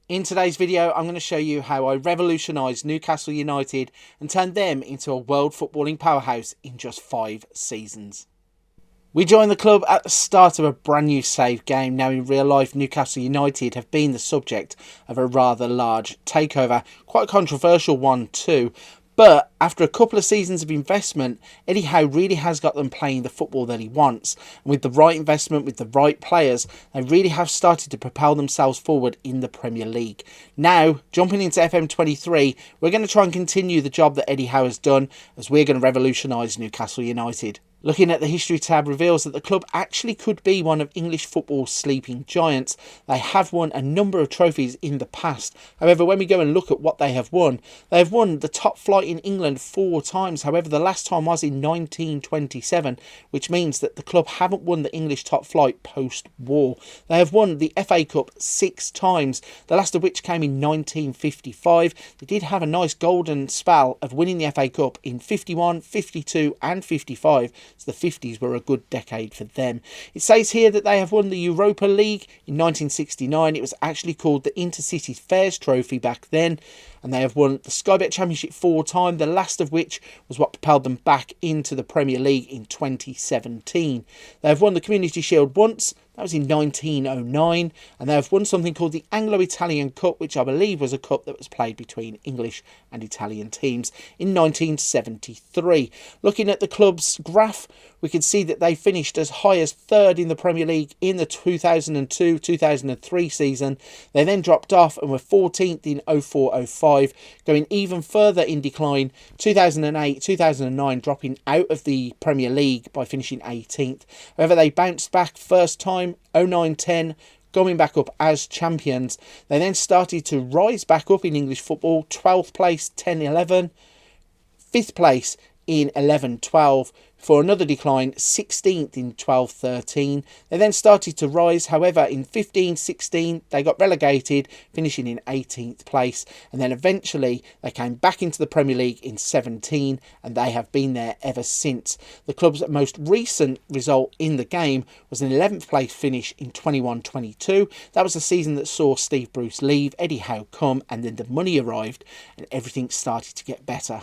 In today's video, I'm going to show you how I revolutionised Newcastle United and turned them into a world footballing powerhouse in just 5 seasons. We joined the club at the start of a brand new save game. Now in real life, Newcastle United have been the subject of a rather large takeover, quite a controversial one too. But after a couple of seasons of investment, Eddie Howe really has got them playing the football that he wants. And with the right investment, with the right players, they really have started to propel themselves forward in the Premier League. Now, jumping into FM23, we're going to try and continue the job that Eddie Howe has done, as we're going to revolutionise Newcastle United. Looking at the history tab reveals that the club actually could be one of English football's sleeping giants. They have won a number of trophies in the past. However, when we go and look at what they have won the top flight in England 4 times. However, the last time was in 1927, which means that the club haven't won the English top flight post-war. They have won the FA Cup 6 times, the last of which came in 1955. They did have a nice golden spell of winning the FA Cup in 51, 52 and 55. So the 50s were a good decade for them. It says here that they have won the Europa League in 1969. It was actually called the Intercity Fairs Trophy back then. And they have won the Sky Bet Championship 4 times, the last of which was what propelled them back into the Premier League in 2017. They have won the Community Shield once. That was in 1909, and they have won something called the Anglo-Italian Cup, which I believe was a cup that was played between English and Italian teams in 1973. Looking at the club's graph, we can see that they finished as high as 3rd in the Premier League in the 2002-2003 season. They then dropped off and were 14th in 04-05, going even further in decline 2008-2009, dropping out of the Premier League by finishing 18th. However, they bounced back first time 09-10, going back up as champions. They then started to rise back up in English football, 12th place 10-11, 5th place in 11-12, for another decline 16th in 12-13. They then started to rise. However, in 15-16 they got relegated, finishing in 18th place, and then eventually they came back into the Premier League in 17, and they have been there ever since. The club's most recent result in the game was an 11th place finish in 21-22. That was the season that saw Steve Bruce leave, Eddie Howe come, and then the money arrived and everything started to get better.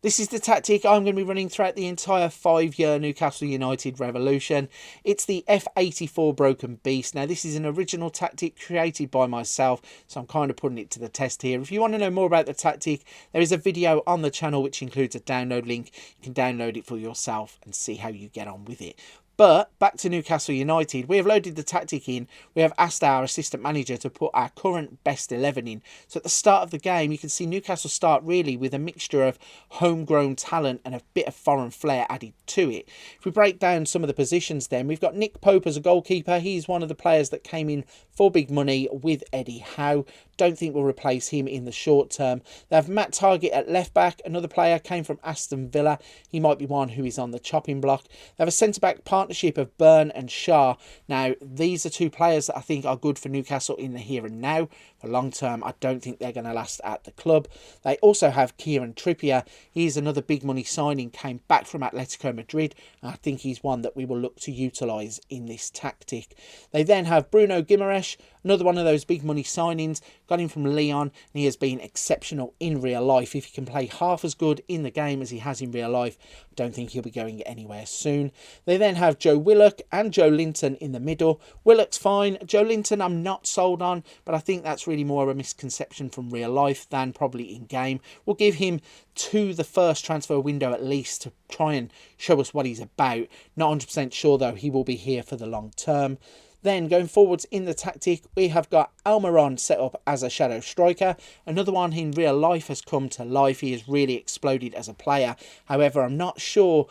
This is the tactic I'm going to be running throughout the entire 5-year Newcastle United revolution. It's the F84 Broken Beast. Now, this is an original tactic created by myself, so I'm kind of putting it to the test here. If you want to know more about the tactic, there is a video on the channel which includes a download link. You can download it for yourself and see how you get on with it. But back to Newcastle United, we have loaded the tactic in. We have asked our assistant manager to put our current best 11 in. So at the start of the game, you can see Newcastle start really with a mixture of homegrown talent and a bit of foreign flair added to it. If we break down some of the positions then, we've got Nick Pope as a goalkeeper. He's one of the players that came in for big money with Eddie Howe. Don't think we'll replace him in the short term. They have Matt Targett at left back. Another player came from Aston Villa. He might be one who is on the chopping block. They have a centre-back partnership of Byrne and Shah. Now, these are 2 players that I think are good for Newcastle in the here and now. For long term, I don't think they're going to last at the club. They also have Kieran Trippier. He's another big money signing, came back from Atletico Madrid, and I think he's one that we will look to utilise in this tactic. They then have Bruno Guimaraes, another one of those big money signings, got him from Lyon, and he has been exceptional in real life. If he can play half as good in the game as he has in real life, I don't think he'll be going anywhere soon. They then have Joe Willock and Joe Linton in the middle. Willock's fine. Joe Linton I'm not sold on, but I think that's really more of a misconception from real life than probably in game. We'll give him to the first transfer window at least to try and show us what he's about. Not 100% sure though he will be here for the long term. Then going forwards in the tactic, we have got Almiron set up as a shadow striker. Another one in real life has come to life. He has really exploded as a player. However, I'm not sure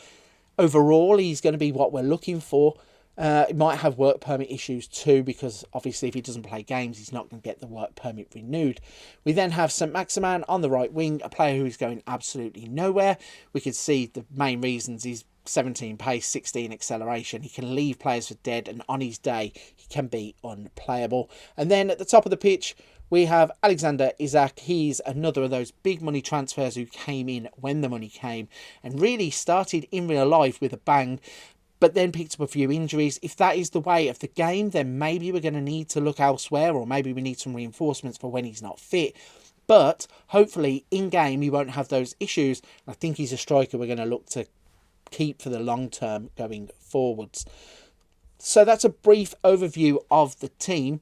overall he's going to be what we're looking for. It might have work permit issues too, because obviously if he doesn't play games, he's not going to get the work permit renewed. We then have St Maximin on the right wing, a player who is going absolutely nowhere. We could see the main reasons is 17 pace, 16 acceleration. He can leave players for dead, and on his day, he can be unplayable. And then at the top of the pitch, we have Alexander Isak. He's another of those big money transfers who came in when the money came and really started in real life with a bang. but then picked up a few injuries. If that is the way of the game, then maybe we're going to need to look elsewhere, or maybe we need some reinforcements for when he's not fit. But hopefully in game he won't have those issues. I think he's a striker we're going to look to keep for the long term going forwards. So that's a brief overview of the team.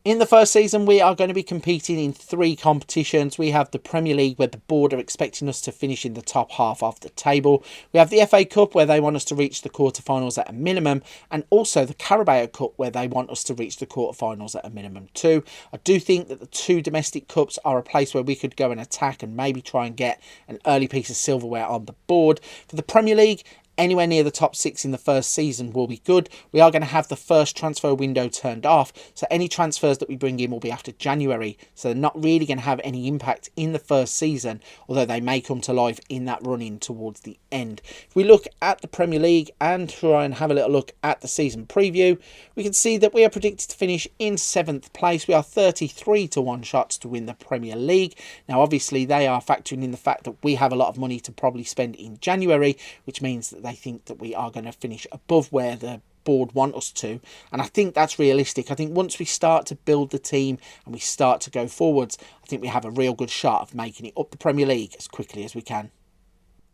In the first season, we are going to be competing in 3 competitions. We have the Premier League, where the board are expecting us to finish in the top half of the table. We have the FA Cup, where they want us to reach the quarterfinals at a minimum. And also the Carabao Cup, where they want us to reach the quarterfinals at a minimum too. I do think that the 2 domestic cups are a place where we could go and attack and maybe try and get an early piece of silverware on the board. For the Premier League, anywhere near the top 6 in the first season will be good. We are going to have the first transfer window turned off, so any transfers that we bring in will be after January, so they're not really going to have any impact in the first season, although they may come to life in that run-in towards the end. If we look at the Premier League and try and have a little look at the season preview, we can see that we are predicted to finish in 7th place. We are 33 to 1 shots to win the Premier League. Now obviously they are factoring in the fact that we have a lot of money to probably spend in January, which means that they think that we are going to finish above where the board want us to, and I think that's realistic. I think once we start to build the team and we start to go forwards, I think we have a real good shot of making it up the Premier League as quickly as we can.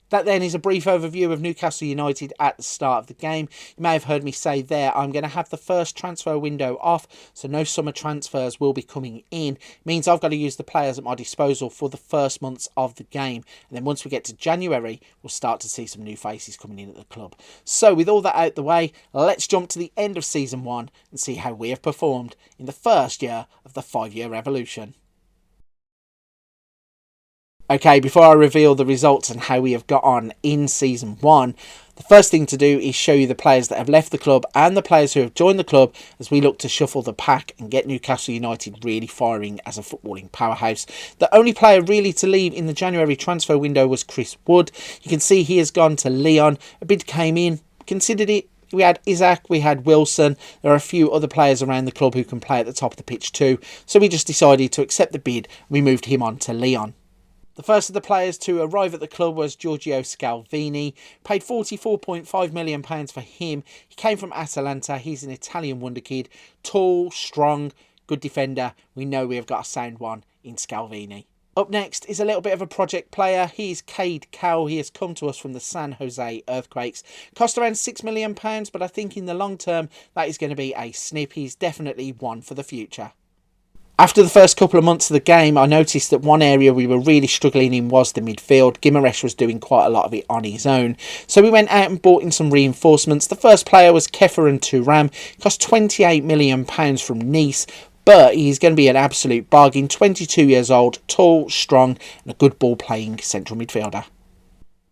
That then is a brief overview of Newcastle United at the start of the game. You may have heard me say there, I'm going to have the first transfer window off, so no summer transfers will be coming in. It means I've got to use the players at my disposal for the first months of the game. And then once we get to January, we'll start to see some new faces coming in at the club. So with all that out the way, let's jump to the end of Season 1 and see how we have performed in the first year of the 5-year revolution. Okay, before I reveal the results and how we have got on in Season 1, the first thing to do is show you the players that have left the club and the players who have joined the club as we look to shuffle the pack and get Newcastle United really firing as a footballing powerhouse. The only player really to leave in the January transfer window was Chris Wood. You can see he has gone to Lyon. A bid came in, considered it. We had Isaac, we had Wilson. There are a few other players around the club who can play at the top of the pitch too. So we just decided to accept the bid and we moved him on to Lyon. The first of the players to arrive at the club was Giorgio Scalvini. Paid £44.5 million for him. He came from Atalanta. He's an Italian wonderkid. Tall, strong, good defender. We know we have got a sound one in Scalvini. Up next is a little bit of a project player. He's Cade Howe. He has come to us from the San Jose Earthquakes. Cost around £6 million, but I think in the long term that is going to be a snip. He's definitely one for the future. After the first couple of months of the game, I noticed that one area we were really struggling in was the midfield. Guimaraes was doing quite a lot of it on his own. So we went out and bought in some reinforcements. The first player was Kefaran Thuram. Cost £28 million from Nice. But he's going to be an absolute bargain. 22 years old, tall, strong, and a good ball-playing central midfielder.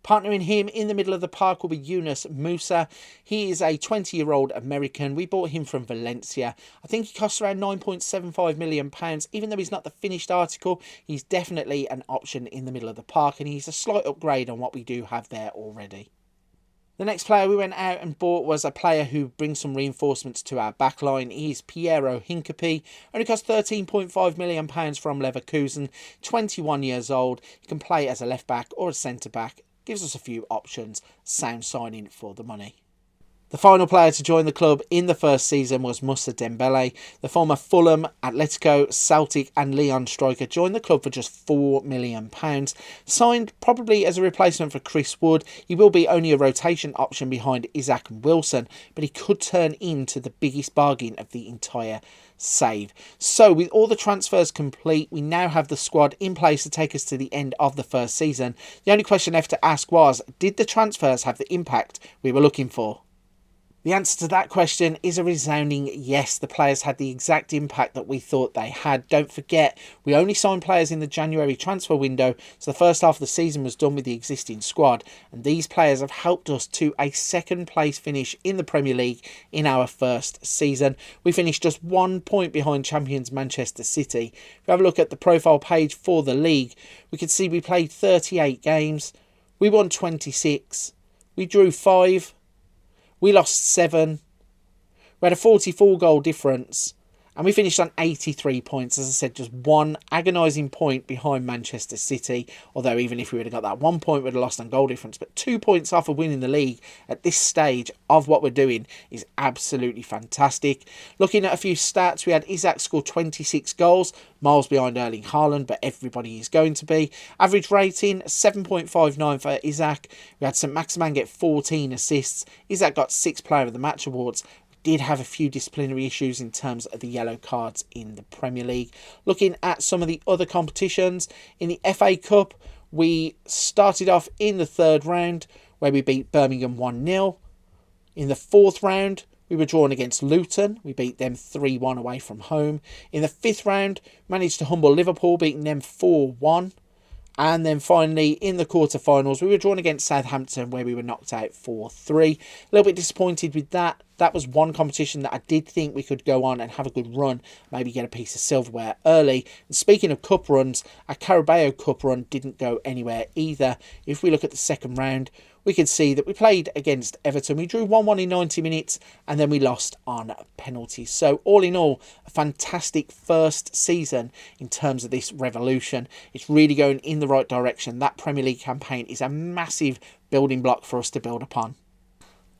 Partnering him in the middle of the park will be Yunus Musa. He is a 20-year-old American. We bought him from Valencia. I think he costs around £9.75 million. Even though he's not the finished article, he's definitely an option in the middle of the park, and he's a slight upgrade on what we do have there already. The next player we went out and bought was a player who brings some reinforcements to our backline. He's Piero Hincapié. Only cost £13.5 million from Leverkusen. 21 years old. He can play as a left-back or a centre-back. Gives us a few options. Sound signing for the money. The final player to join the club in the first season was Moussa Dembele. The former Fulham, Atletico, Celtic and Lyon striker joined the club for just £4 million. Signed probably as a replacement for Chris Wood. He will be only a rotation option behind Isaac and Wilson, but he could turn into the biggest bargain of the entire save. So with all the transfers complete, we now have the squad in place to take us to the end of the first season. The only question left to ask was, did the transfers have the impact we were looking for? The answer to that question is a resounding yes. The players had the exact impact that we thought they had. Don't forget, we only signed players in the January transfer window, so the first half of the season was done with the existing squad, and these players have helped us to a second place finish in the Premier League in our first season. We finished just 1 point behind champions Manchester City. If we have a look at the profile page for the league, we can see we played 38 games, we won 26, we drew 5, we lost 7. We had a 44 goal difference. And we finished on 83 points, as I said, just one agonising point behind Manchester City. Although even if we would have got that 1 point, we'd have lost on goal difference. But 2 points off of winning the league at this stage of what we're doing is absolutely fantastic. Looking at a few stats, we had Isak score 26 goals, miles behind Erling Haaland, but everybody is going to be. Average rating, 7.59 for Isak. We had St Maximin get 14 assists. Isak got 6 Player of the Match awards. Did have a few disciplinary issues in terms of the yellow cards in the Premier League. Looking at some of the other competitions, in the FA Cup, we started off in the 3rd round where we beat Birmingham 1-0. In the 4th round, we were drawn against Luton. We beat them 3-1 away from home. In the 5th round, managed to humble Liverpool, beating them 4-1. And then finally, in the quarterfinals, we were drawn against Southampton, where we were knocked out 4-3. A little bit disappointed with that. That was one competition that I did think we could go on and have a good run, maybe get a piece of silverware early. And speaking of cup runs, our Carabao Cup run didn't go anywhere either. If we look at the 2nd round, we can see that we played against Everton. We drew 1-1 in 90 minutes and then we lost on penalties. So all in all, a fantastic first season in terms of this revolution. It's really going in the right direction. That Premier League campaign is a massive building block for us to build upon.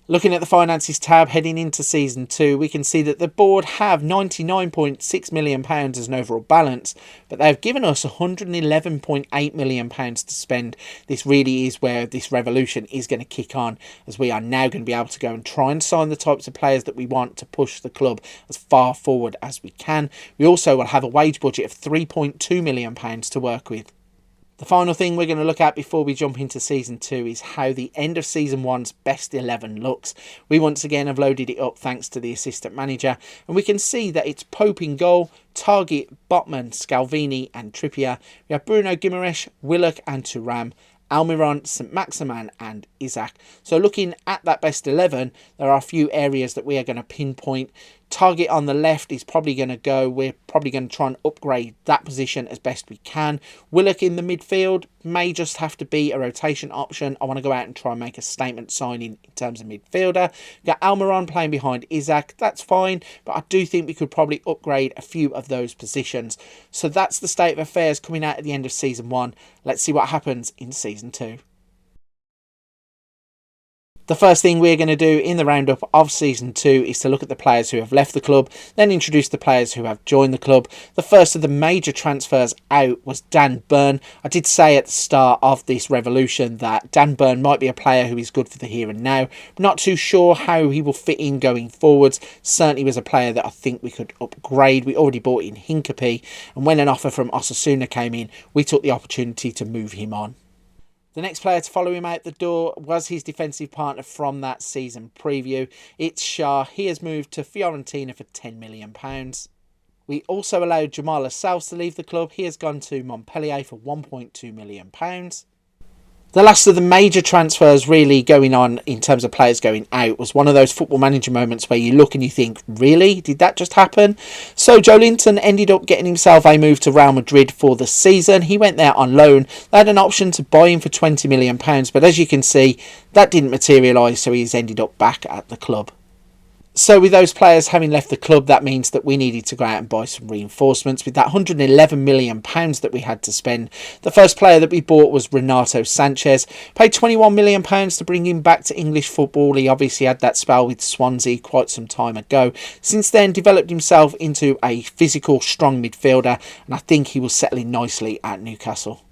Looking at the finances tab heading into season 2, we can see that the board have £99.6 million as an overall balance, but they've given us £111.8 million to spend. This really is where this revolution is going to kick on, as we are now going to be able to go and try and sign the types of players that we want to push the club as far forward as we can. We also will have a wage budget of £3.2 million to work with. The final thing we're going to look at before we jump into Season 2 is how the end of Season 1's best 11 looks. We once again have loaded it up thanks to the assistant manager, and we can see that it's Pope in goal, Targett, Botman, Scalvini and Trippier. We have Bruno Guimaraes, Willock and Thuram, Almiron, St Maximin and Isak. So looking at that best 11, there are a few areas that we are going to pinpoint. Targett on the left is probably going to go. We're probably going to try and upgrade that position as best we can. Willock in the midfield may just have to be a rotation option. I want to go out and try and make a statement signing in terms of midfielder. We've got Almiron playing behind Isak. That's fine, but I do think we could probably upgrade a few of those positions. So that's the state of affairs coming out at the end of Season 1. Let's see what happens in Season 2. The first thing we're going to do in the roundup of Season 2 is to look at the players who have left the club, then introduce the players who have joined the club. The first of the major transfers out was Dan Burn. I did say at the start of this revolution that Dan Burn might be a player who is good for the here and now. I'm not too sure how he will fit in going forwards. Certainly was a player that I think we could upgrade. We already bought in Hincapie, and when an offer from Osasuna came in, we took the opportunity to move him on. The next player to follow him out the door was his defensive partner from that season preview. It's Shah. He has moved to Fiorentina for £10 million. We also allowed Jamal Lascelles to leave the club. He has gone to Montpellier for £1.2 million. The last of the major transfers really going on in terms of players going out was one of those Football Manager moments where you look and you think, really? Did that just happen? So Joe Linton ended up getting himself a move to Real Madrid for the season. He went there on loan. They had an option to buy him for £20 million, but as you can see, that didn't materialise, so he's ended up back at the club. So with those players having left the club, that means that we needed to go out and buy some reinforcements with that £111 million that we had to spend. The first player that we bought was Renato Sanchez. Paid £21 million to bring him back to English football. He obviously had that spell with Swansea quite some time ago. Since then, developed himself into a physical, strong midfielder, and I think he will settle in nicely at Newcastle.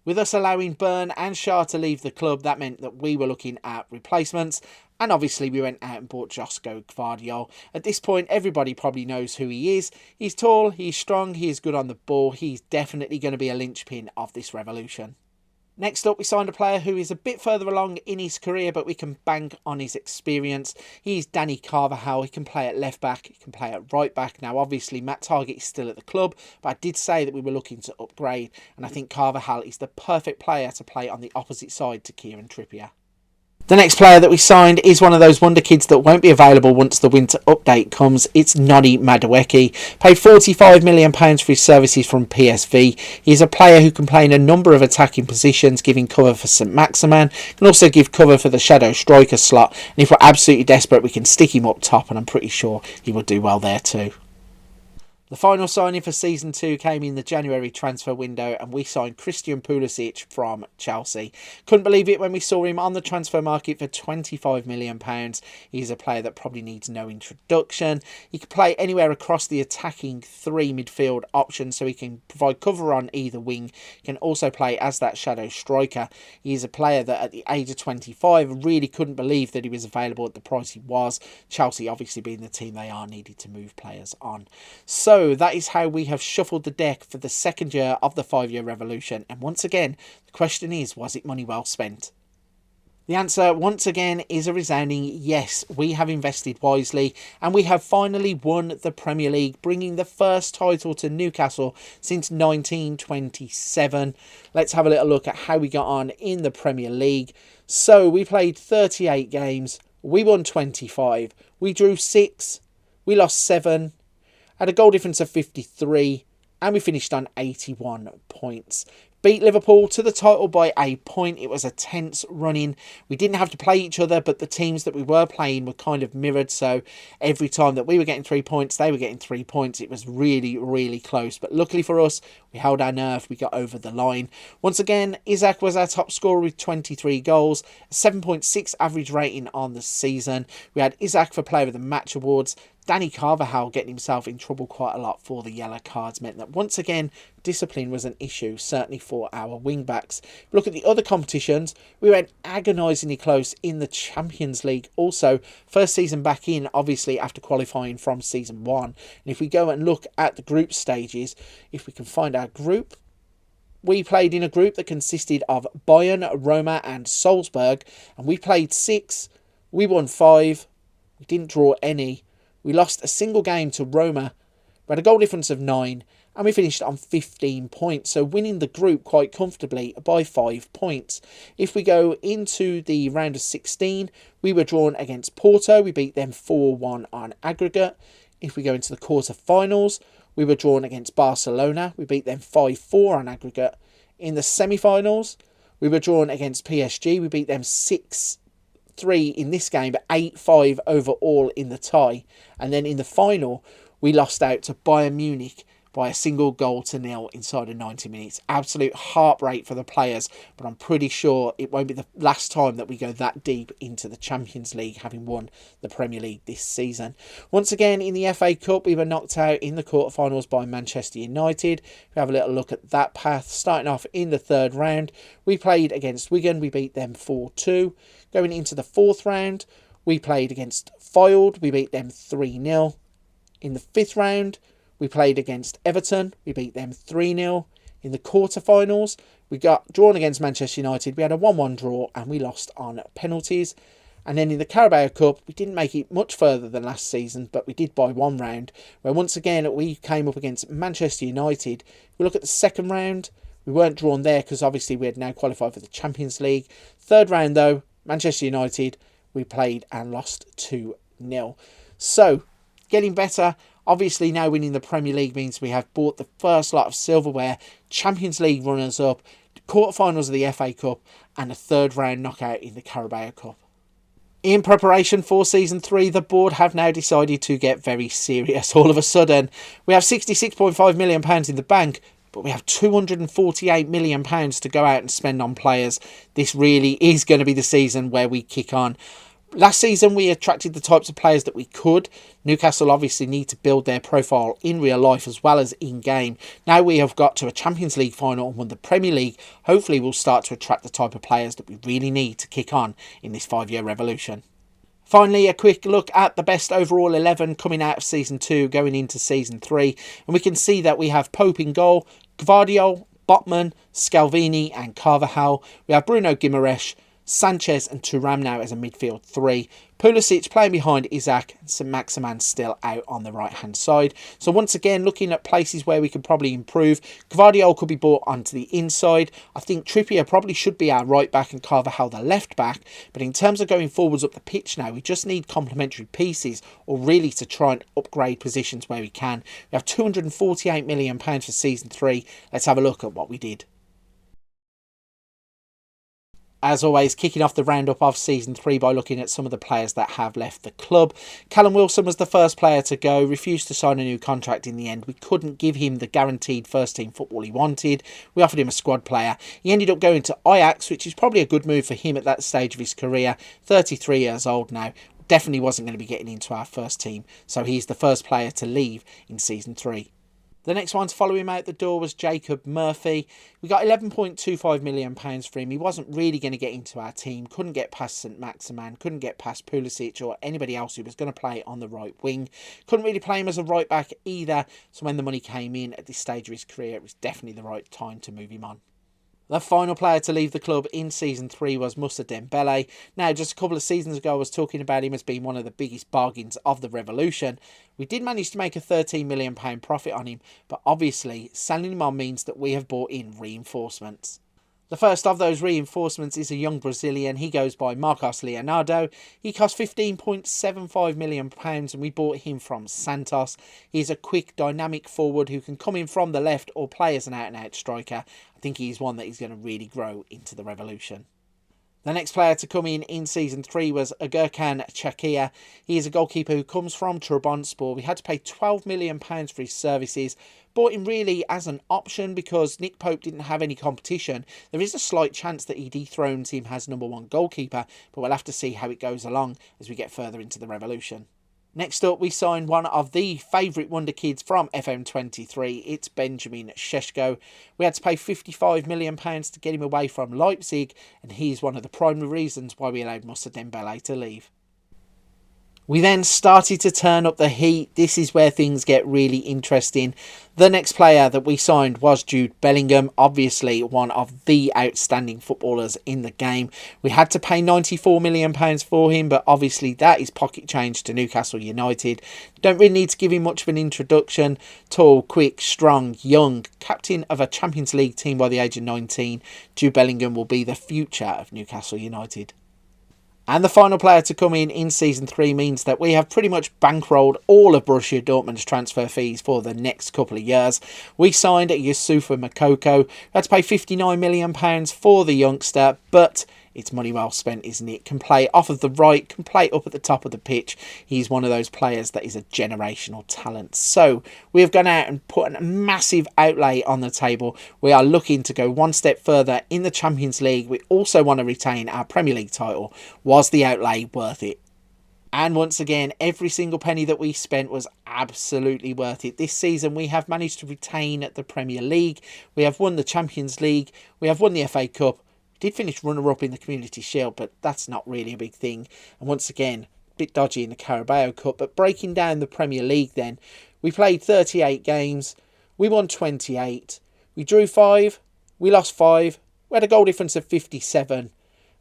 With us allowing Burn and Shah to leave the club, that meant that we were looking at replacements. And obviously we went out and bought Josko Gvardiol. At this point, everybody probably knows who he is. He's tall, he's strong, he is good on the ball. He's definitely going to be a linchpin of this revolution. Next up, we signed a player who is a bit further along in his career, but we can bank on his experience. He's Danny Carvajal. He can play at left back, he can play at right back. Now, obviously, Matt Targett is still at the club, but I did say that we were looking to upgrade, and I think Carvajal is the perfect player to play on the opposite side to Kieran Trippier. The next player that we signed is one of those wonder kids that won't be available once the winter update comes. It's Noni Madueke. Paid £45 million for his services from PSV. He's a player who can play in a number of attacking positions, giving cover for St Maximin. Can also give cover for the shadow striker slot. And if we're absolutely desperate, we can stick him up top, and I'm pretty sure he will do well there too. The final signing for Season 2 came in the January transfer window and we signed Christian Pulisic from Chelsea. Couldn't believe it when we saw him on the transfer market for £25 million. He's a player that probably needs no introduction. He can play anywhere across the attacking three midfield options, so he can provide cover on either wing. He can also play as that shadow striker. He is a player that at the age of 25 really couldn't believe that he was available at the price he was. Chelsea, obviously being the team they are, needed to move players on. So that is how we have shuffled the deck for the second year of the 5-year revolution. And once again, the question is, was it money well spent? The answer, once again, is a resounding yes. We have invested wisely and we have finally won the Premier League, bringing the first title to Newcastle since 1927. Let's have a little look at how we got on in the Premier League. So we played 38 games. We won 25. We drew 6. We lost 7. Had a goal difference of 53 and we finished on 81 points. Beat Liverpool to the title by a point. It was a tense run-in. We didn't have to play each other, but the teams that we were playing were kind of mirrored. So every time that we were getting 3 points, they were getting 3 points. It was really, really close. But luckily for us, we held our nerve. We got over the line. Once again, Isaac was our top scorer with 23 goals, a 7.6 average rating on the season. We had Isaac for Player of the Match awards. Danny Carvajal getting himself in trouble quite a lot for the yellow cards meant that once again discipline was an issue, certainly for our wing backs. Look at the other competitions, we went agonisingly close in the Champions League. Also, first season back in, obviously after qualifying from season 1. And if we go and look at the group stages, if we can find our group, we played in a group that consisted of Bayern, Roma and Salzburg, and we played 6, we won 5, we didn't draw any. We lost a single game to Roma. We had a goal difference of 9 and we finished on 15 points. So winning the group quite comfortably by 5 points. If we go into the round of 16, we were drawn against Porto. We beat them 4-1 on aggregate. If we go into the quarter-finals, we were drawn against Barcelona. We beat them 5-4 on aggregate. In the semi-finals, we were drawn against PSG. We beat them 6-3 in this game, but 8-5 overall in the tie. And then in the final, we lost out to Bayern Munich by a single goal to nil inside of 90 minutes. Absolute heartbreak for the players, but I'm pretty sure it won't be the last time that we go that deep into the Champions League, having won the Premier League this season. Once again, in the FA Cup, we were knocked out in the quarterfinals by Manchester United. We have a little look at that path. Starting off in the third round, we played against Wigan. We beat them 4-2. Going into the fourth round, we played against Fylde. We beat them 3-0. In the fifth round, we played against Everton. We beat them 3-0. In the quarterfinals, we got drawn against Manchester United. We had a 1-1 draw and we lost on penalties. And then in the Carabao Cup, we didn't make it much further than last season, but we did by one round, where once again we came up against Manchester United. We look at the second round. We weren't drawn there because obviously we had now qualified for the Champions League. Third round though, Manchester United, we played and lost 2-0. So, getting better. Obviously now winning the Premier League means we have bought the first lot of silverware, Champions League runners-up, quarterfinals of the FA Cup and a third round knockout in the Carabao Cup. In preparation for Season 3, the board have now decided to get very serious. All of a sudden, we have £66.5 million in the bank, but we have £248 million to go out and spend on players. This really is going to be the season where we kick on. Last season, we attracted the types of players that we could. Newcastle obviously need to build their profile in real life as well as in-game. Now we have got to a Champions League final and won the Premier League. Hopefully we'll start to attract the type of players that we really need to kick on in this 5-year revolution. Finally, a quick look at the best overall 11 coming out of Season 2 going into Season 3. And we can see that we have Pope in goal, Gvardiol, Botman, Scalvini and Carvajal. We have Bruno Guimaraes, Sanchez and Thuram now as a midfield 3. Pulisic playing behind Isaac and St Maximan still out on the right hand side. So once again looking at places where we could probably improve. Gvardiol could be brought onto the inside. I think Trippier probably should be our right back and Carvajal the left back. But in terms of going forwards up the pitch now, we just need complementary pieces or really to try and upgrade positions where we can. We have £248 million for Season 3. Let's have a look at what we did. As always, kicking off the roundup of Season 3 by looking at some of the players that have left the club. Callum Wilson was the first player to go, refused to sign a new contract in the end. We couldn't give him the guaranteed first-team football he wanted. We offered him a squad player. He ended up going to Ajax, which is probably a good move for him at that stage of his career. 33 years old now. Definitely wasn't going to be getting into our first team, so he's the first player to leave in Season 3. The next one to follow him out the door was Jacob Murphy. We got £11.25 million for him. He wasn't really going to get into our team. Couldn't get past St Maximan. Couldn't get past Pulisic or anybody else who was going to play on the right wing. Couldn't really play him as a right back either. So when the money came in at this stage of his career, it was definitely the right time to move him on. The final player to leave the club in Season 3 was Moussa Dembele. Now, just a couple of seasons ago, I was talking about him as being one of the biggest bargains of the Revolution. We did manage to make a £13 million profit on him, but obviously, selling him on means that we have bought in reinforcements. The first of those reinforcements is a young Brazilian. He goes by Marcos Leonardo. He cost £15.75 million and we bought him from Santos. He's a quick, dynamic forward who can come in from the left or play as an out-and-out striker. I think he's one that is going to really grow into the Revolution. The next player to come in Season 3 was Gurkan Chakia. He is a goalkeeper who comes from Trabzonspor. We had to pay £12 million for his services. Bought him really as an option because Nick Pope didn't have any competition. There is a slight chance that he dethrones him as #1 goalkeeper, but we'll have to see how it goes along as we get further into the Revolution. Next up, we signed one of the favourite wonder kids from FM23. It's Benjamin Šeško. We had to pay £55 million to get him away from Leipzig, and he's one of the primary reasons why we allowed Moussa Dembele to leave. We then started to turn up the heat. This is where things get really interesting. The next player that we signed was Jude Bellingham, obviously one of the outstanding footballers in the game. We had to pay £94 million for him, but obviously that is pocket change to Newcastle United. Don't really need to give him much of an introduction. Tall, quick, strong, young, captain of a Champions League team by the age of 19. Jude Bellingham will be the future of Newcastle United. And the final player to come in Season 3 means that we have pretty much bankrolled all of Borussia Dortmund's transfer fees for the next couple of years. We signed Yusufa Moukoko. We had to pay £59 million for the youngster, but it's money well spent, isn't it? Can play off of the right, can play up at the top of the pitch. He's one of those players that is a generational talent. So we have gone out and put a massive outlay on the table. We are looking to go one step further in the Champions League. We also want to retain our Premier League title. Was the outlay worth it? And once again, every single penny that we spent was absolutely worth it. This season, we have managed to retain the Premier League. We have won the Champions League. We have won the FA Cup. Did finish runner-up in the Community Shield, but that's not really a big thing. And once again, a bit dodgy in the Carabao Cup. But breaking down the Premier League then, we played 38 games. We won 28. We drew 5. We lost 5. We had a goal difference of 57.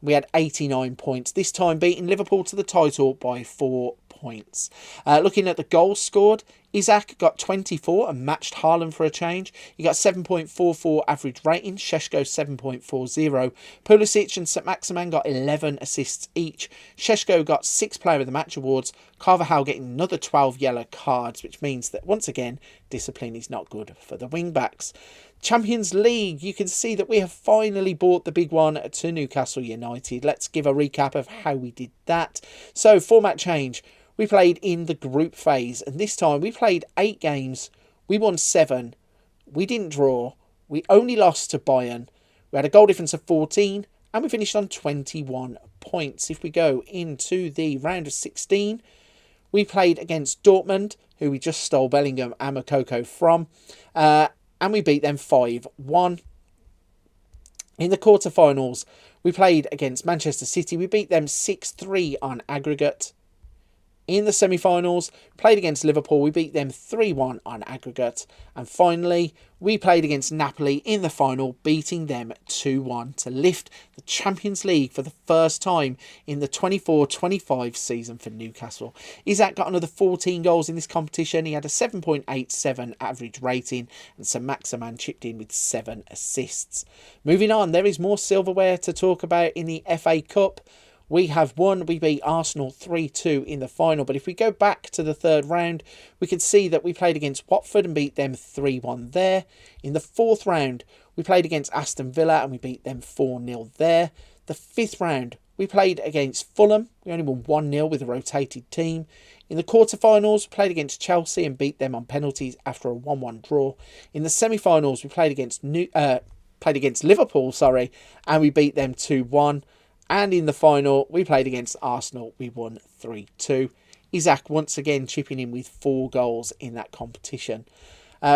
We had 89 points. This time beating Liverpool to the title by 4 points. Looking at the goals scored, Isaac got 24 and matched Haaland for a change. He got 7.44 average rating. Šeško 7.40. Pulisic and St Maximan got 11 assists each. Šeško got 6 Player of the Match awards. Howe getting another 12 yellow cards, which means that once again, discipline is not good for the wing-backs. Champions League, you can see that we have finally bought the big one to Newcastle United. Let's give a recap of how we did that. So, format change. We played in the group phase, and this time we played 8 games. We won 7. We didn't draw. We only lost to Bayern. We had a goal difference of 14, and we finished on 21 points. If we go into the round of 16, we played against Dortmund, who we just stole Bellingham and Moukoko from, and we beat them 5-1. In the quarterfinals, we played against Manchester City. We beat them 6-3 on aggregate. In the semi-finals, played against Liverpool. We beat them 3-1 on aggregate. And finally, we played against Napoli in the final, beating them 2-1 to lift the Champions League for the first time in the 24-25 season for Newcastle. Isaac got another 14 goals in this competition. He had a 7.87 average rating, and St Maximan chipped in with 7 assists. Moving on, there is more silverware to talk about in the FA Cup. We have won. We beat Arsenal 3-2 in the final. But if we go back to the third round, we can see that we played against Watford and beat them 3-1 there. In the fourth round, we played against Aston Villa and we beat them 4-0 there. The 5th round, we played against Fulham. We only won 1-0 with a rotated team. In the quarterfinals, we played against Chelsea and beat them on penalties after a 1-1 draw. In the semi-finals, we played against Liverpool, and we beat them 2-1. And in the final, we played against Arsenal. We won 3-2. Isaac once again chipping in with 4 goals in that competition.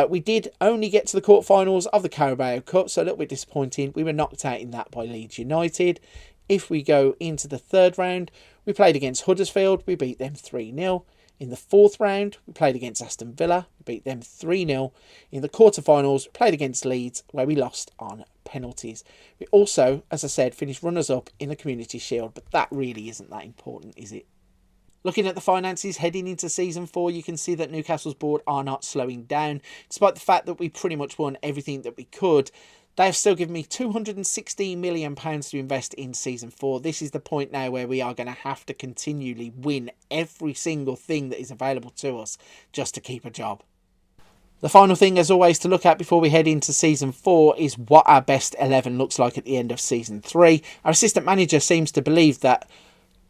We did only get to the quarterfinals of the Carabao Cup, so a little bit disappointing. We were knocked out in that by Leeds United. If we go into the 3rd round, we played against Huddersfield. We beat them 3-0. In the 4th round, we played against Aston Villa. We beat them 3-0. In the quarterfinals, we played against Leeds, where we lost on penalties. We also, as I said, finished runners-up in the Community Shield, but that really isn't that important, is it? Looking at the finances heading into Season 4, you can see that Newcastle's board are not slowing down. Despite the fact that we pretty much won everything that we could, they have still given me £216 million to invest in Season 4. This is the point now where we are going to have to continually win every single thing that is available to us just to keep a job. The final thing, as always, to look at before we head into Season 4 is what our best 11 looks like at the end of Season 3. Our assistant manager seems to believe that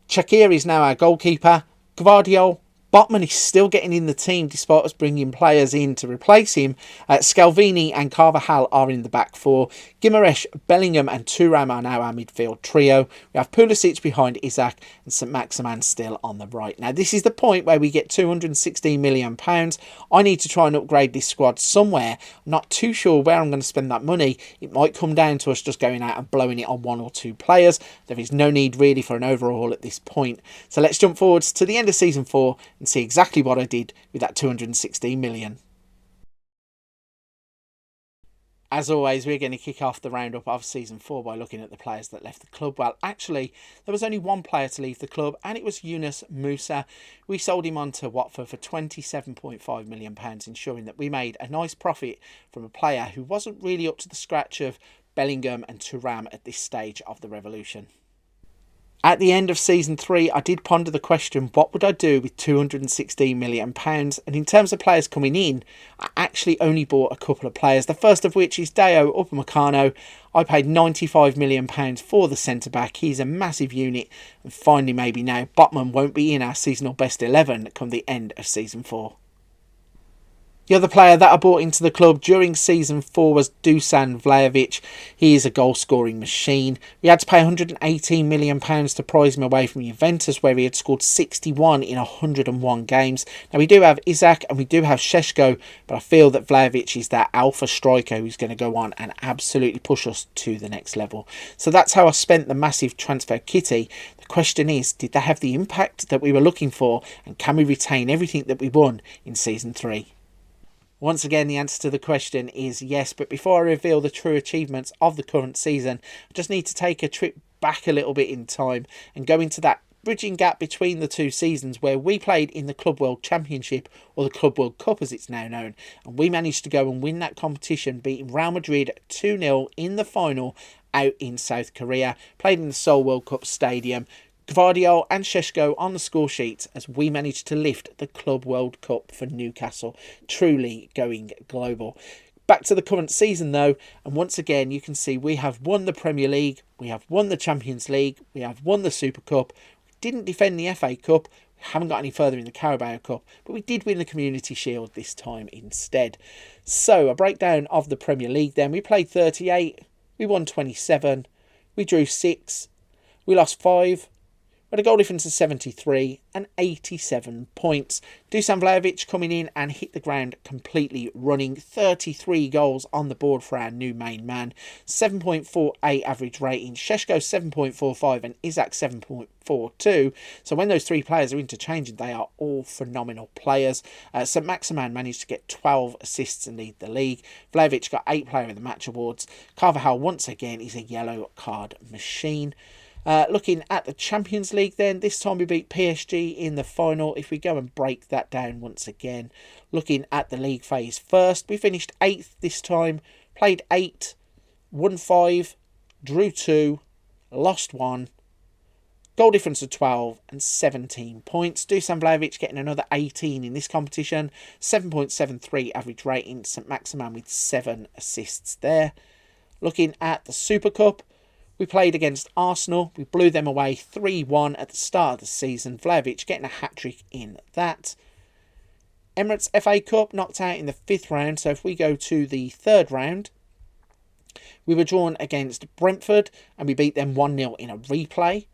Shaqiri is now our goalkeeper. Gvardiol, Botman is still getting in the team despite us bringing players in to replace him. Scalvini and Carvajal are in the back 4. Guimaraes, Bellingham and Thuram are now our midfield trio. We have Pulisic behind Isaac and St Maximin still on the right. Now this is the point where we get £216 million. I need to try and upgrade this squad somewhere. I'm not too sure where I'm going to spend that money. It might come down to us just going out and blowing it on 1 or 2 players. There is no need really for an overhaul at this point. So let's jump forwards to the end of Season 4 and see exactly what I did with that 216 million. As always, we're going to kick off the roundup of Season 4 by looking at the players that left the club. Well, actually, there was only one player to leave the club, and it was Yunus Musa. We sold him on to Watford for £27.5 million, ensuring that we made a nice profit from a player who wasn't really up to the scratch of Bellingham and Thuram at this stage of the revolution. At the end of Season 3, I did ponder the question, what would I do with £216 million? And in terms of players coming in, I actually only bought a couple of players. The first of which is Deo Upamecano. I paid £95 million for the centre-back. He's a massive unit. And finally, maybe now, Botman won't be in our seasonal best 11 come the end of Season 4. The other player that I bought into the club during Season 4 was Dusan Vlahovic. He is a goal-scoring machine. We had to pay £118 million to prize him away from Juventus, where he had scored 61 in 101 games. Now, we do have Isaac and we do have Šeško, but I feel that Vlahovic is that alpha striker who's going to go on and absolutely push us to the next level. So that's how I spent the massive transfer kitty. The question is, did they have the impact that we were looking for, and can we retain everything that we won in Season 3? Once again, the answer to the question is yes, but before I reveal the true achievements of the current season, I just need to take a trip back a little bit in time and go into that bridging gap between the 2 seasons where we played in the Club World Championship, or the Club World Cup as it's now known, and we managed to go and win that competition, beating Real Madrid 2-0 in the final out in South Korea, played in the Seoul World Cup Stadium. Gvardiol and Šeško on the score sheet as we managed to lift the Club World Cup for Newcastle, truly going global. Back to the current season though, and once again you can see we have won the Premier League, we have won the Champions League, we have won the Super Cup, we didn't defend the FA Cup, we haven't got any further in the Carabao Cup, but we did win the Community Shield this time instead. So a breakdown of the Premier League then. We played 38, we won 27, we drew 6, we lost 5, we had a goal difference of 73 and 87 points. Dusan Vlahovic coming in and hit the ground completely running. 33 goals on the board for our new main man. 7.48 average rating. Šeško 7.45 and Isaac 7.42. So when those 3 players are interchanging, they are all phenomenal players. St Maximin managed to get 12 assists and lead the league. Vlahovic got 8 Player of the Match awards. Carvajal once again is a yellow card machine. Looking at the Champions League then, this time we beat PSG in the final. If we go and break that down once again, looking at the league phase first, we finished 8th this time, played 8, won 5, drew 2, lost 1, goal difference of 12 and 17 points. Dusan Vlahovic getting another 18 in this competition, 7.73 average rating, St Maximin with 7 assists there. Looking at the Super Cup, We played against Arsenal. We blew them away 3-1 at the start of the season. Vlahovic getting a hat-trick in that. Emirates FA Cup knocked out in the 5th round. So if we go to the 3rd round, we were drawn against Brentford and we beat them 1-0 in a replay.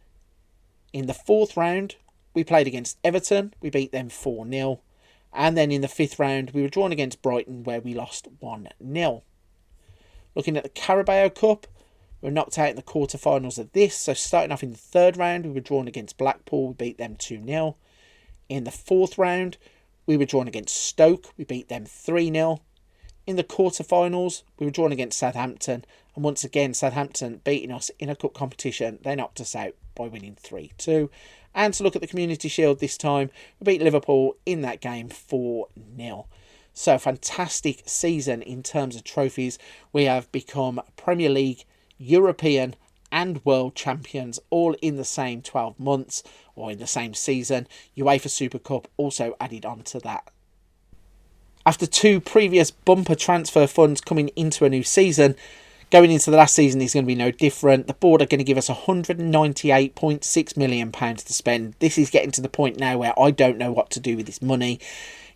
In the 4th round, we played against Everton. We beat them 4-0. And then in the 5th round, we were drawn against Brighton where we lost 1-0. Looking at the Carabao Cup, we were knocked out in the quarterfinals of this. So starting off in the 3rd round, we were drawn against Blackpool. We beat them 2-0. In the 4th round, we were drawn against Stoke. We beat them 3-0. In the quarterfinals, we were drawn against Southampton. And once again, Southampton beating us in a cup competition. They knocked us out by winning 3-2. And to look at the Community Shield this time, we beat Liverpool in that game 4-0. So fantastic season in terms of trophies. We have become Premier League, European and World Champions all in the same 12 months or in the same season. UEFA Super Cup also added on to that. After 2 previous bumper transfer funds coming into a new season, going into the last season is going to be no different. The board are going to give us £198.6 million to spend. This is getting to the point now where I don't know what to do with this money.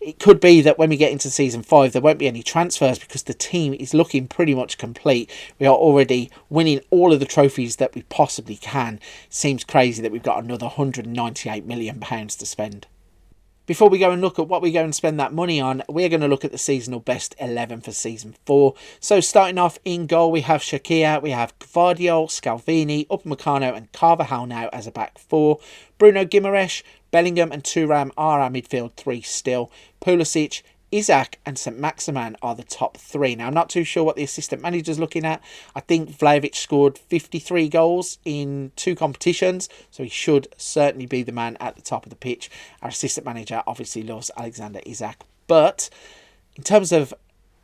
It could be that when we get into season 5, there won't be any transfers because the team is looking pretty much complete. We are already winning all of the trophies that we possibly can. Seems crazy that we've got another £198 million to spend. Before we go and look at what we're going to spend that money on, we're going to look at the seasonal best 11 for season 4. So starting off in goal, we have Shakir, we have Gvardiol, Scalvini, Upamecano and Carvajal now as a back 4. Bruno Guimaraes, Bellingham and Thuram are our midfield 3 still. Pulisic, Isaac and St Maximin are the top 3. Now, I'm not too sure what the assistant manager's looking at. I think Vlahovic scored 53 goals in 2 competitions, so he should certainly be the man at the top of the pitch. Our assistant manager obviously loves Alexander Isaac. But in terms of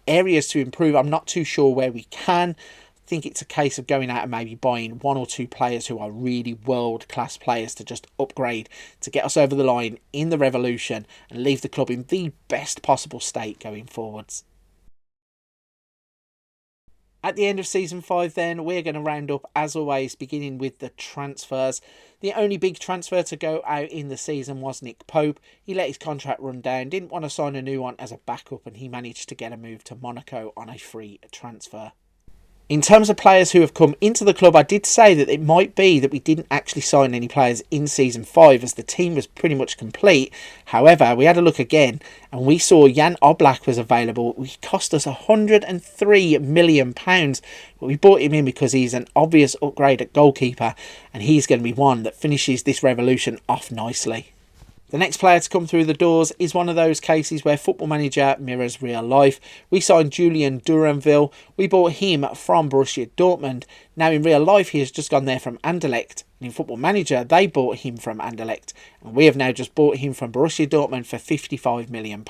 areas to improve, I'm not too sure where we can. I think it's a case of going out and maybe buying 1 or 2 players who are really world-class players to just upgrade to get us over the line in the Revolution and leave the club in the best possible state going forwards. At the end of season 5 then, we're going to round up as always, beginning with the transfers. The only big transfer to go out in the season was Nick Pope. He let his contract run down, didn't want to sign a new one as a backup, and he managed to get a move to Monaco on a free transfer. In terms of players who have come into the club, I did say that it might be that we didn't actually sign any players in season 5 as the team was pretty much complete. However, we had a look again and we saw Jan Oblak was available. He cost us £103 million, but we bought him in because he's an obvious upgrade at goalkeeper and he's going to be one that finishes this Revolution off nicely. The next player to come through the doors is one of those cases where Football Manager mirrors real life. We signed Julian Duranville. We bought him from Borussia Dortmund. Now in real life he has just gone there from Anderlecht. And in Football Manager they bought him from Anderlecht. And we have now just bought him from Borussia Dortmund for £55 million.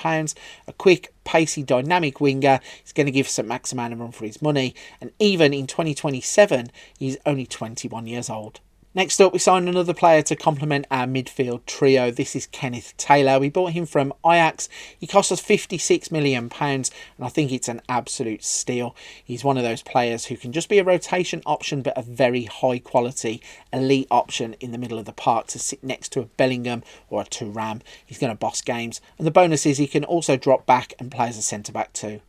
A quick, pacey, dynamic winger. He's going to give St Maximin a run for his money. And even in 2027 he's only 21 years old. Next up, we signed another player to complement our midfield trio. This is Kenneth Taylor. We bought him from Ajax. He cost us £56 million, and I think it's an absolute steal. He's one of those players who can just be a rotation option, but a very high quality, elite option in the middle of the park to sit next to a Bellingham or a Thuram. He's going to boss games. And the bonus is he can also drop back and play as a centre-back too.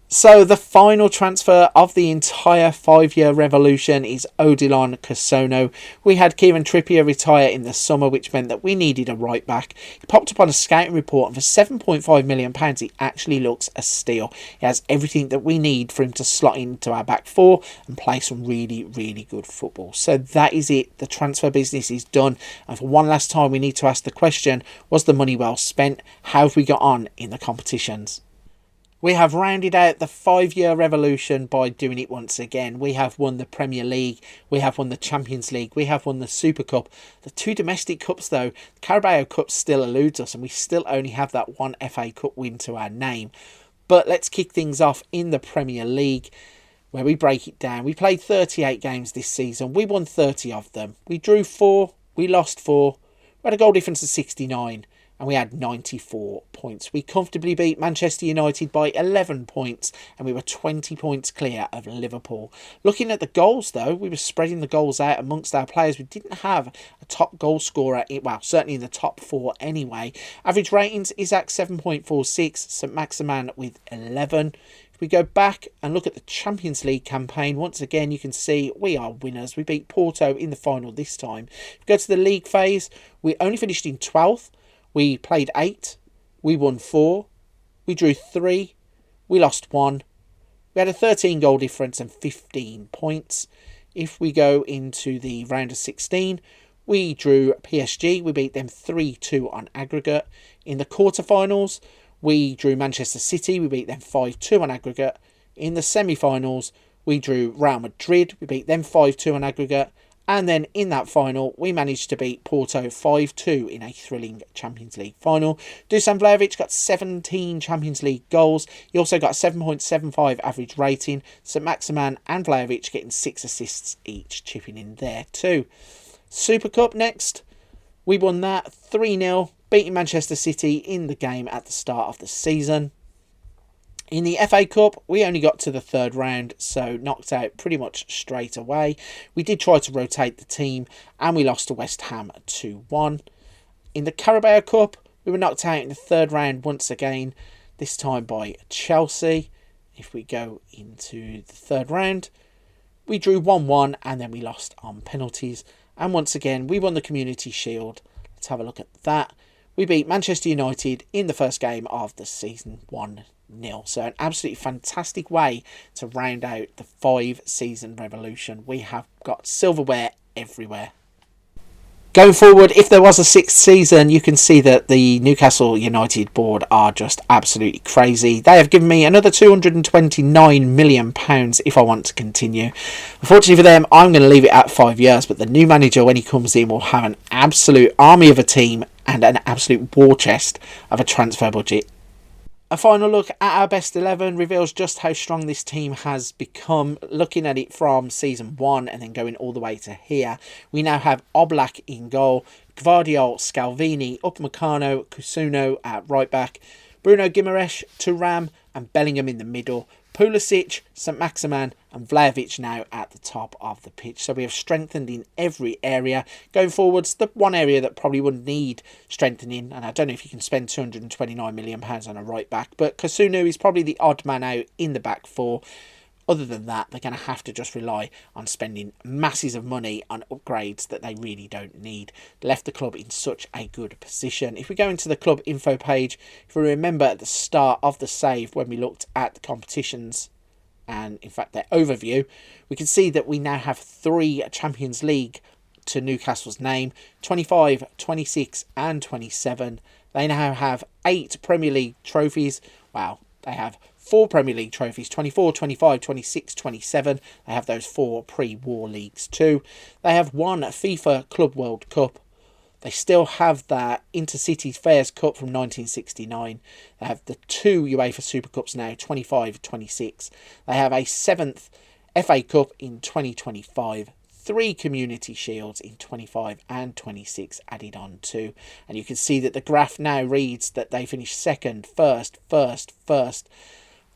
So the final transfer of the entire 5-year revolution is Odilon Casono. We had Kieran Trippier retire in the summer, which meant that we needed a right back. He popped up on a scouting report, and for £7.5 million, he actually looks a steal. He has everything that we need for him to slot into our back 4 and play some really, really good football. So that is it. The transfer business is done. And for one last time, we need to ask the question, was the money well spent? How have we got on in the competitions? We have rounded out the 5-year revolution by doing it once again. We have won the Premier League, we have won the Champions League, we have won the Super Cup. The 2 domestic cups though, the Carabao Cup still eludes us and we still only have that 1 FA Cup win to our name. But let's kick things off in the Premier League where we break it down. We played 38 games this season, we won 30 of them. We drew 4, we lost 4, we had a goal difference of 69. and we had 94 points. We comfortably beat Manchester United by 11 points, and we were 20 points clear of Liverpool. Looking at the goals, though, we were spreading the goals out amongst our players. We didn't have a top goal scorer, well, certainly in the top 4 anyway. Average ratings is at 7.46, St Maximin with 11. If we go back and look at the Champions League campaign, once again, you can see we are winners. We beat Porto in the final this time. If we go to the league phase, we only finished in 12th. We played 8, we won 4, we drew 3, we lost 1. We had a 13 goal difference and 15 points. If we go into the round of 16, we drew PSG. We beat them 3-2 on aggregate. In the quarterfinals, we drew Manchester City. We beat them 5-2 on aggregate. In the semi-finals, we drew Real Madrid. We beat them 5-2 on aggregate. And then in that final, we managed to beat Porto 5-2 in a thrilling Champions League final. Dusan Vlahovic got 17 Champions League goals. He also got a 7.75 average rating. St Maximin and Vlahovic getting 6 assists each, chipping in there too. Super Cup next. We won that 3-0, beating Manchester City in the game at the start of the season. In the FA Cup, we only got to the 3rd round, so knocked out pretty much straight away. We did try to rotate the team, and we lost to West Ham 2-1. In the Carabao Cup, we were knocked out in the 3rd round once again, this time by Chelsea. If we go into the 3rd round, we drew 1-1, and then we lost on penalties. And once again, we won the Community Shield. Let's have a look at that. We beat Manchester United in the first game of the season 1-0. So an absolutely fantastic way to round out the 5-season revolution. We have got silverware everywhere. Going forward, if there was a 6th season, you can see that the Newcastle United board are just absolutely crazy. They have given me another £229 million if I want to continue. Unfortunately for them, I'm going to leave it at 5 years, but the new manager, when he comes in, will have an absolute army of a team and an absolute war chest of a transfer budget. A final look at our best 11 reveals just how strong this team has become. Looking at it from season 1 and then going all the way to here, we now have Oblak in goal, Gvardiol, Scalvini, Upamecano, Kusuno at right back, Bruno Guimaraes, Thuram and Bellingham in the middle, Pulisic, St Maximin and Vlahovic now at the top of the pitch. So we have strengthened in every area. Going forwards, the one area that probably wouldn't need strengthening, and I don't know if you can spend £229 million on a right back, but Kusuno is probably the odd man out in the back 4. Other than that, they're going to have to just rely on spending masses of money on upgrades that they really don't need. Left the club in such a good position. If we go into the club info page, if we remember at the start of the save when we looked at the competitions and in fact their overview, we can see that we now have 3 Champions League to Newcastle's name, 25, 26 and 27. They now have 8 Premier League trophies. Wow, they have 4 Premier League trophies, 24, 25, 26, 27. They have those 4 pre-war leagues too. They have 1 FIFA Club World Cup. They still have that Intercity Fairs Cup from 1969. They have the 2 UEFA Super Cups now, 25, 26. They have a 7th FA Cup in 2025. 3 Community Shields in 25 and 26 added on too. And you can see that the graph now reads that they finished 2nd, 1st,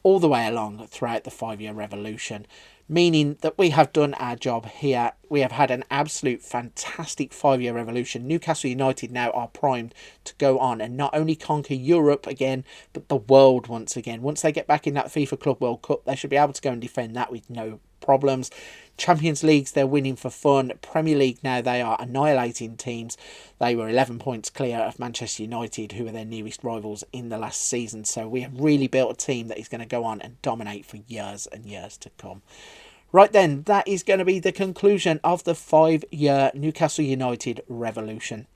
all the way along throughout the 5-year revolution, meaning that we have done our job here. We have had an absolute fantastic 5-year revolution. Newcastle United now are primed to go on and not only conquer Europe again, but the world once again. Once they get back in that FIFA Club World Cup, they should be able to go and defend that with no problems. Champions Leagues, they're winning for fun. Premier League now, they are annihilating teams. They were 11 points clear of Manchester United, who were their nearest rivals in the last season. So we have really built a team that is going to go on and dominate for years and years to come. Right then, that is going to be the conclusion of the 5-year Newcastle United revolution.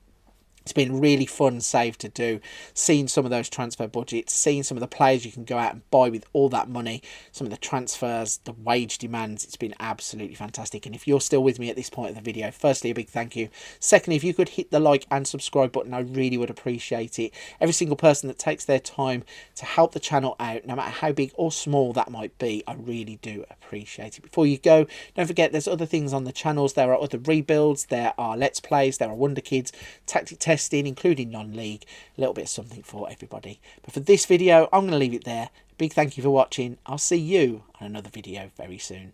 It's been really fun save to do, seeing some of those transfer budgets, seeing some of the players you can go out and buy with all that money, some of the transfers, the wage demands. It's been absolutely fantastic. And if you're still with me at this point of the video, firstly, a big thank you. Secondly, if you could hit the like and subscribe button, I really would appreciate it. Every single person that takes their time to help the channel out, no matter how big or small that might be, I really do appreciate it. Before you go, don't forget there's other things on the channels. There are other rebuilds, there are Let's Plays, there are Wonder Kids, Tactic Tests, testing, including non-league, a little bit of something for everybody. But for this video, I'm going to leave it there. Big thank you for watching. I'll see you on another video very soon.